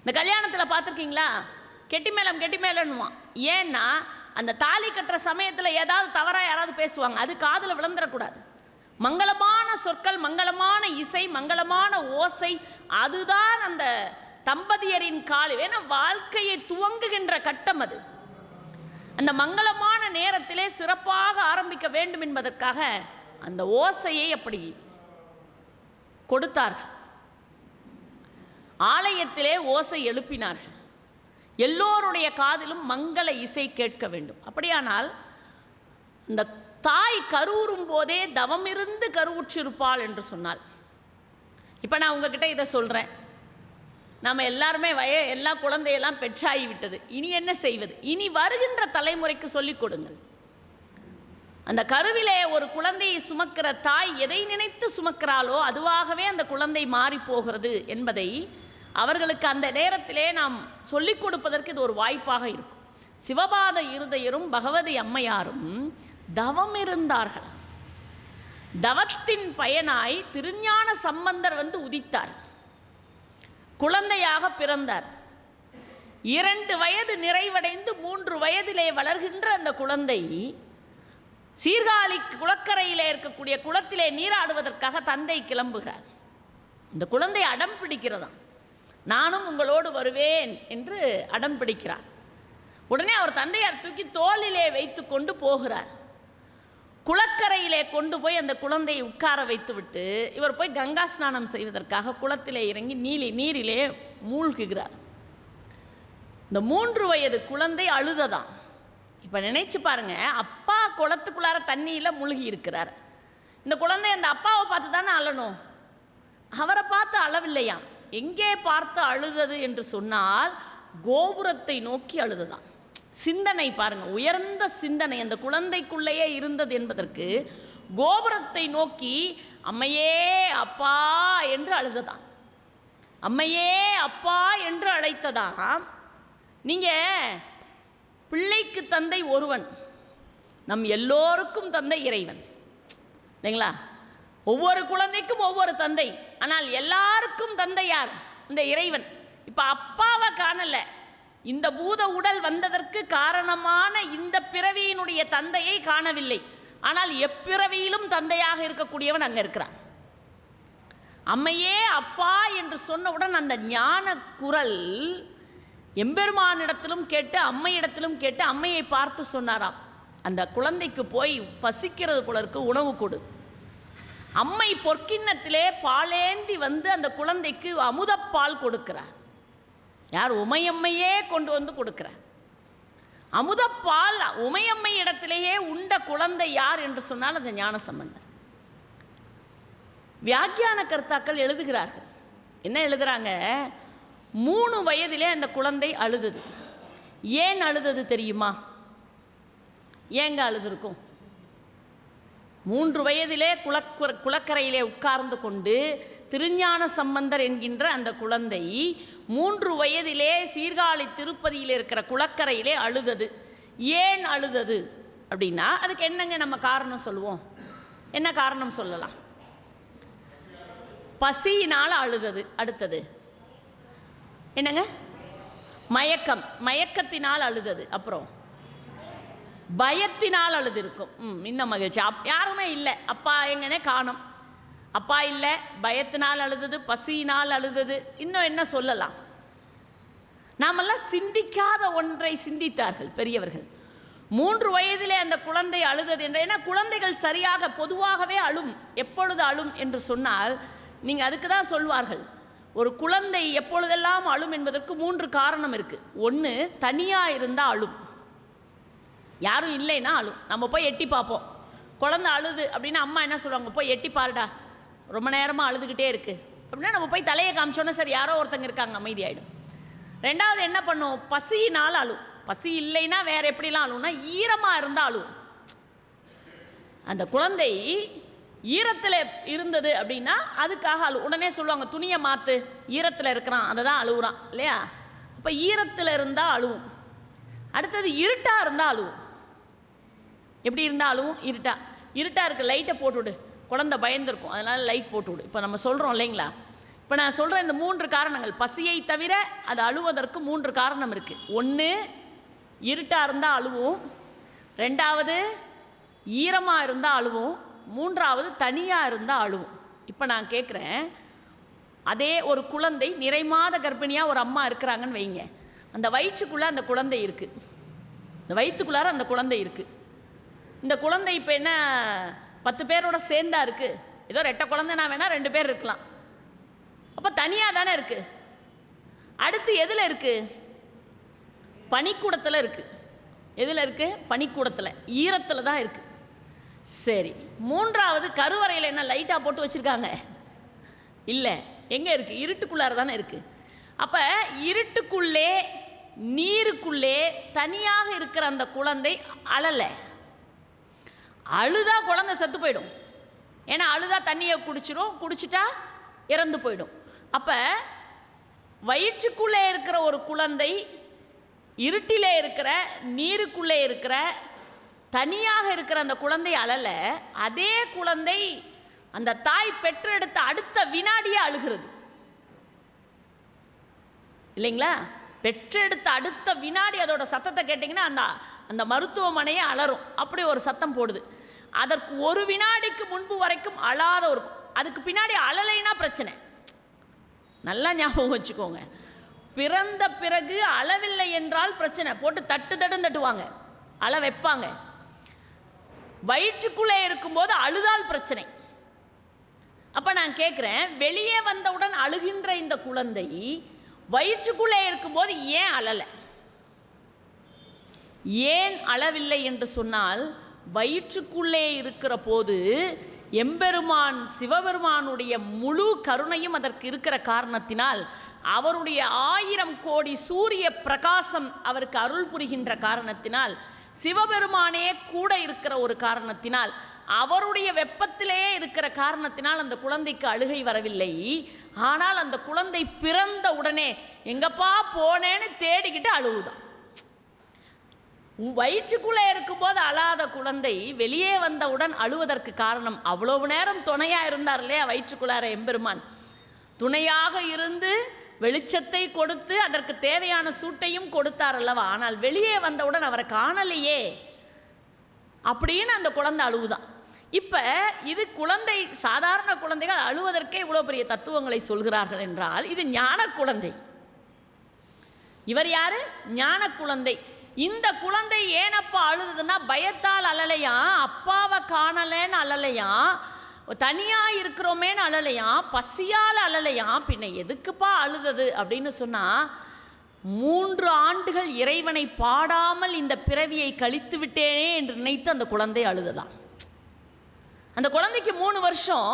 இந்த கல்யாணத்தில் பார்த்துருக்கீங்களா? கெட்டி மேளன்னுவான். ஏன்னா அந்த தாலி கட்டுற சமயத்தில் ஏதாவது தவறாக யாராவது பேசுவாங்க, அது காதில் விழுந்துடக்கூடாது. மங்களமான சொற்கள், மங்களமான இசை, மங்களமான ஓசை, அதுதான் அந்த தம்பதியரின் கால். ஏன்னா வாழ்க்கையை துவங்குகின்ற கட்டம் அது. அந்த மங்களமான நேரத்திலே சிறப்பாக ஆரம்பிக்க வேண்டும் என்பதற்காக அந்த ஓசையை அப்படி கொடுத்தார்கள். ஆலயத்திலே ஓசை எழுப்பினார்கள். எல்லோருடைய காதிலும் மங்கள இசை கேட்க வேண்டும். அப்படியானால் இந்த தாய் கருவுறும் போதே தவமிருந்து கருவுற்றிருப்பாள் என்று சொன்னாள். இப்போ நான் உங்ககிட்ட இதை சொல்கிறேன். நம்ம எல்லாருமே எல்லா குழந்தையெல்லாம் பெற்றாகி விட்டது. இனி என்ன செய்வது? இனி வருகின்ற தலைமுறைக்கு சொல்லிக் கொடுங்கள். அந்த கருவிலே ஒரு குழந்தையை சுமக்கிற தாய் எதை நினைத்து சுமக்கிறாளோ அதுவாகவே அந்த குழந்தை மாறி போகிறது என்பதை அவர்களுக்கு அந்த நேரத்திலே நாம் சொல்லிக் கொடுப்பதற்கு இது ஒரு வாய்ப்பாக இருக்கும். சிவபாத இருதயரும் பகவதி அம்மையாரும் தவம் இருந்தார்கள். தவத்தின் பயனாய் திருஞான சம்பந்தர் உதித்தார். குழந்தையாக பிறந்தார். 2 வயது நிறைவடைந்து 3 வயதிலே வளர்கின்ற அந்த குழந்தை சீர்காழி குளக்கரையிலே இருக்கக்கூடிய குளத்திலே நீராடுவதற்காக தந்தை கிளம்புகிறார். இந்த குழந்தை அடம் பிடிக்கிறதாம். நானும் உங்களோடு வருவேன் என்று அடம் பிடிக்கிறார். உடனே அவர் தந்தையார் தூக்கி தோளிலே வைத்து கொண்டு போகிறார். குளக்கரையிலே கொண்டு போய் அந்த குழந்தையை உட்கார வைத்துவிட்டு இவர் போய் கங்கா ஸ்நானம் செய்வதற்காக குளத்திலே இறங்கி நீரிலே மூழ்குகிறார். இந்த 3 வயது குழந்தை அழுததான். இப்போ நினைச்சு பாருங்க, அப்பா குளத்துக்குள்ளார தண்ணியில் மூழ்கி இருக்கிறார். இந்த குழந்தை அந்த அப்பாவை பார்த்து தானே அழணும், அவரை பார்த்து அழவில்லையாம். எங்கே பார்த்து அழுதது என்று சொன்னால் கோபுரத்தை நோக்கி அழுததான். சிந்தனை பாருங்க, உயர்ந்த சிந்தனை அந்த குழந்தைக்குள்ளேயே இருந்தது என்பதற்கு கோபுரத்தை நோக்கி அம்மையே அப்பா என்று அழுததான். அம்மையே அப்பா என்று அழைத்ததாம். நீங்க பிள்ளைக்கு தந்தை ஒருவன், நம் எல்லோருக்கும் தந்தை இறைவன் இல்லைங்களா? ஒவ்வொரு குழந்தைக்கும் ஒவ்வொரு தந்தை, ஆனால் எல்லாருக்கும் தந்தை யார்? இந்த இறைவன். இப்போ அப்பாவை காணல, இந்த பூத உடல் வந்ததற்கு காரணமான இந்த பிறவியினுடைய தந்தையை காணவில்லை. ஆனால் எப்பிறவியிலும் தந்தையாக இருக்கக்கூடியவன் அங்கே இருக்கிறான். அம்மையே அப்பா என்று சொன்னவுடன் அந்த ஞான குரல் எம்பெருமானிடத்திலும் கேட்டு அம்மையிடத்திலும் கேட்டு அம்மையை பார்த்து சொன்னாராம், அந்த குழந்தைக்கு போய் பசிக்கிறது போல இருக்கு, உணவு கொடு. அம்மை பொற்கிண்ணத்திலே பாலேந்தி அந்த குழந்தைக்கு அமுதப்பால் கொடுக்கிறார். யார்? உமையம்மையே கொண்டு வந்து கொடுக்கிறார். அமுதப்பால் உமையம்மை இடத்திலேயே உண்ட குழந்தை யார் என்று சொன்னால் அந்த ஞான சம்பந்தர். வியாக்கியான கர்த்தாக்கள் எழுதுகிறார்கள். என்ன எழுதுறாங்க? 3 வயதிலே அந்த குழந்தை அழுதது. ஏன் அழுதது தெரியுமா? ஏங்க அழுதுருக்கும்? 3 வயதிலே குளக்கரையிலே உட்கார்ந்து கொண்டு திருஞான சம்பந்தர் என்கின்ற அந்த குழந்தை 3 வயதிலே சீர்காழி திருப்பதியில் இருக்கிற குளக்கரையிலே அழுதது. ஏன் அழுதது அப்படின்னா அதுக்கு என்னங்க நம்ம காரணம் சொல்லுவோம்? என்ன காரணம் சொல்லலாம்? பசியினால் அழுதது. அடுத்தது என்னங்க? மயக்கத்தினால் அழுதது. அப்புறம் பயத்தினால் அழுது இருக்கும். இன்னும் மகிழ்ச்சி. யாருமே இல்லை, அப்பா எங்கனே காணோம், அப்பா இல்லை, பயத்தினால் அழுதது, பசியினால் அழுதது. இன்னும் என்ன சொல்லலாம்? நாமெல்லாம் சிந்திக்காத ஒன்றை சிந்தித்தார்கள் பெரியவர்கள். 3 வயதிலே அந்த குழந்தை அழுதது என்று. ஏன்னா குழந்தைகள் சரியாக பொதுவாகவே அழும். எப்பொழுது அழும் என்று சொன்னால் நீங்கள் அதுக்கு தான் சொல்வார்கள், ஒரு குழந்தை எப்பொழுதெல்லாம் அழும் என்பதற்கு 3 காரணம் இருக்குது. 1, தனியாக இருந்தால் அழும், யாரும் இல்லைன்னா அழும். நம்ம போய் எட்டி பார்ப்போம், குழந்தை அழுது அப்படின்னா அம்மா என்ன சொல்லுவாங்க? போய் எட்டி பாருடா, ரொம்ப நேரமாக அழுதுகிட்டே இருக்குது அப்படின்னா நம்ம போய் தலையை காமிச்சோன்னா சரி யாரோ ஒருத்தங்க இருக்காங்க, அமைதியாயிடும். 2வது என்ன பண்ணும்? பசியினால் அழும். பசி இல்லைன்னா வேற எப்படிலாம் அழும்னா ஈரமாக இருந்தால் அழும். அந்த குழந்தை ஈரத்தில் இருந்தது அப்படின்னா அதுக்காக அழு. உடனே சொல்லுவாங்க துணியை மாற்று, ஈரத்தில் இருக்கிறான், அதை தான் அழுகுறான் இல்லையா? அப்போ ஈரத்தில் இருந்தால் அழுவும். அடுத்தது இருட்டாக இருந்தால் அழுவும். எப்படி இருந்தால் அழுவும்? இருட்டாக இருக்குது, லைட்டை போட்டுவிடு, குழந்தை பயந்துருக்கும், அதனால் லைட் போட்டுவிடு. இப்போ நம்ம சொல்கிறோம் இல்லைங்களா, இப்போ நான் சொல்கிற இந்த 3 காரணங்கள், பசியை தவிர அது அழுவதற்கு 3 காரணம் இருக்குது. 1, இருட்டாக இருந்தால் அழுவும். 2வது, ஈரமாக இருந்தால் அழுவும். 3வது, தனியாக இருந்தால் அழுவும். இப்போ நான் கேட்குறேன், அதே ஒரு குழந்தை நிறைமாத கர்ப்பிணியாக ஒரு அம்மா இருக்கிறாங்கன்னு வைங்க. அந்த வயிற்றுக்குள்ளே அந்த குழந்தை இருக்குது. இந்த வயிற்றுக்குள்ளார அந்த குழந்தை இருக்குது. இந்த குழந்தை இப்போ என்ன 10 பேரோட சேர்ந்தா இருக்குது? ஏதோ ரெட்டை குழந்தைனா வேணால் 2 பேர் இருக்கலாம். அப்போ தனியாக தானே இருக்குது. அடுத்து எதில் இருக்குது? பனிக்கூடத்தில் இருக்குது. எதில் இருக்குது? பனிக்கூடத்தில், ஈரத்தில் தான் இருக்குது. சரி, 3வது கருவறையில் என்ன லைட்டாக போட்டு வச்சுருக்காங்க? இல்லை. எங்கே இருக்குது? இருட்டுக்குள்ளார தானே இருக்குது. அப்போ இருட்டுக்குள்ளே நீருக்குள்ளே தனியாக இருக்கிற அந்த குழந்தை அழலை. அழுதா குழந்தை செத்து போயிடும். ஏன்னா அழுதா தண்ணியை குடிச்சிடும், குடிச்சிட்டா இறந்து போயிடும். அப்போ வயிற்றுக்குள்ளே இருக்கிற ஒரு குழந்தை, இருட்டிலே இருக்கிற நீருக்குள்ளே இருக்கிற தனியாக இருக்கிற அந்த குழந்தை அழலை. அதே குழந்தை அந்த தாய் பெற்றெடுத்த அடுத்த வினாடியே அழுகிறது இல்லைங்களா? பெற்றெடுத்த அடுத்த வினாடி அதோட சத்தத்தை கேட்டிங்கன்னா அந்த மருத்துவமனையே அலறும். அப்படி ஒரு சத்தம் போடுது. அதற்கு ஒரு வினாடிக்கு முன்பு வரைக்கும் அழாத ஒரு, அதுக்கு பின்னாடி அழலைனா பிரச்சனை. நல்லா ஞாபகம் வச்சுக்கோங்க. பிறந்த பிறகு அளவில்லை என்றால் பிரச்சனை. போட்டு தட்டுவாங்க, அழ வைப்பாங்க. வயிற்றுக்குள்ளே இருக்கும்போது அழுதால் பிரச்சனை. அப்போ நான் கேட்குறேன், வெளியே வந்தவுடன் அழுகின்ற இந்த குழந்தை வயிற்றுக்குள்ளே இருக்கும்போது ஏன் அழலை? ஏன் அழவில்லை என்று சொன்னால், வயிற்றுக்குள்ளே இருக்கிற போது எம்பெருமான் சிவபெருமானுடைய முழு கருணையும் அதற்கு இருக்கிற காரணத்தினால், அவருடைய 1000 கோடி சூரிய பிரகாசம் அவருக்கு அருள் புரிகின்ற காரணத்தினால், சிவபெருமானே கூட இருக்கிற ஒரு காரணத்தினால், அவருடைய வெப்பத்திலே இருக்கிற காரணத்தினால் அந்த குழந்தைக்கு அழுகை வரவில்லை. ஆனால் அந்த குழந்தை பிறந்த உடனே எங்கப்பா போனேன்னு தேடிக்கிட்டு அழுவுதான். வயிற்றுக்குள்ளே இருக்கும்போது அழாத குழந்தை வெளியே வந்தவுடன் அழுவதற்கு காரணம், அவ்வளவு நேரம் துணையாக இருந்தார் இல்லையா வயிற்றுக்குள்ளார எம்பெருமான். துணையாக இருந்து வெளிச்சத்தை கொடுத்து அதற்கு தேவையான சூட்டையும் கொடுத்தார் அல்லவா. ஆனால் வெளியே வந்தவுடன் அவரை காணலையே அப்படின்னு அந்த குழந்தை அழுவுதான். இப்போ இது குழந்தை, சாதாரண குழந்தைகள் அழுவதற்கே இவ்வளோ பெரிய தத்துவங்களை சொல்கிறார்கள் என்றால், இது ஞான குழந்தை. இவர் யாரு? ஞான குழந்தை. இந்த குழந்தை ஏனப்பா அழுதுன்னா, பயத்தால் அழலையா, அப்பாவை காணலேன்னு அழலையா, தனியாக இருக்கிறோமேன்னு அழலையா, பசியால் அழலையா, பின்ன எதுக்குப்பா அழுதது அப்படின்னு சொன்னால், 3 ஆண்டுகள் இறைவனை பாடாமல் இந்த பிறவியை கழித்து விட்டேனே என்று நினைத்து அந்த குழந்தை அழுததான். அந்த குழந்தைக்கு 3 வருஷம்.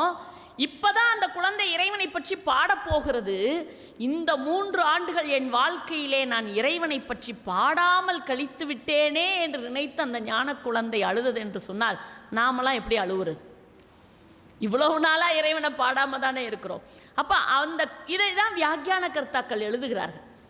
இப்பதான் அந்த குழந்தை இறைவனை பற்றி பாடப்போகிறது. இந்த 3 ஆண்டுகள் என் வாழ்க்கையிலே நான் இறைவனை பற்றி பாடாமல் கழித்து விட்டேனே என்று நினைத்து அந்த ஞான குழந்தை அழுதது என்று சொன்னால், நாமெல்லாம் எப்படி அழுவுறது? இவ்வளவு நாளாக இறைவனை பாடாம தானே இருக்கிறோம். அப்போ இதை தான் வியாக்கியான கர்த்தாக்கள் எழுதுகிறார்கள்.